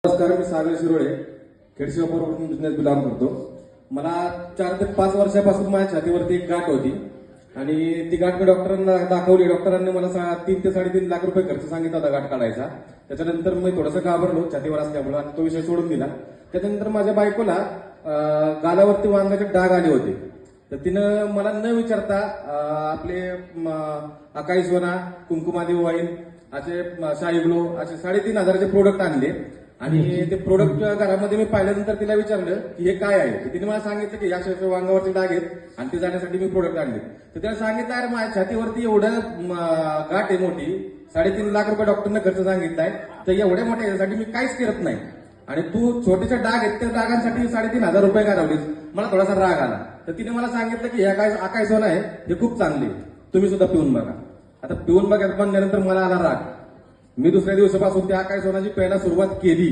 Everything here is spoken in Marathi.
नमस्कार, मी सागर शिरोळे खेडशिवापूरवरून बिझनेस बिलॉंग करतो. मला 4 ते 5 वर्षापासून माझ्या छातीवरती एक गाठ होती आणि ती गाठ मी डॉक्टरांना दाखवली. डॉक्टरांनी मला 3 ते 3.5 लाख रुपये खर्च सांगितला होता गाठ काढायचा. त्याच्यानंतर मी थोडंसं घाबरलो छातीवर असल्यामुळे आणि तो विषय सोडून दिला. त्याच्यानंतर माझ्या बायकोला गालावरती वांगाचे डाग आले होते. तर तिनं मला न विचारता आपले अकाई सोना, कुंकुमादी वाईन, असे शाही ग्लो असे 3,500चे प्रोडक्ट आणले आणि ते प्रोडक्ट घरामध्ये मी पाहिल्यानंतर तिला विचारलं की हे काय आहे. तर तिने मला सांगितलं की या वांगावरचे डाग आहेत आणि ते जाण्यासाठी मी प्रोडक्ट आणले. तर त्याला सांगितलं अरे माझ्या छातीवरती एवढं गाठ आहे मोठी, 3.5 लाख रुपये डॉक्टरने खर्च सांगितलाय, तर एवढ्या मोठ्या यासाठी मी काहीच करत नाही आणि तू छोटेसे डाग आहेत त्या डागांसाठी 3,500 रुपये घालवलीस. मला थोडासा राग आला. तर तिने मला सांगितलं की ह्या अकाई सोना आहे, हे खूप चांगली, तुम्ही सुद्धा पिऊन बघा. आता पिऊन बघायला म्हणल्यानंतर मला आला राग. मी दुसऱ्या दिवसापासून त्या अकाई सोनाची प्यायला सुरुवात केली.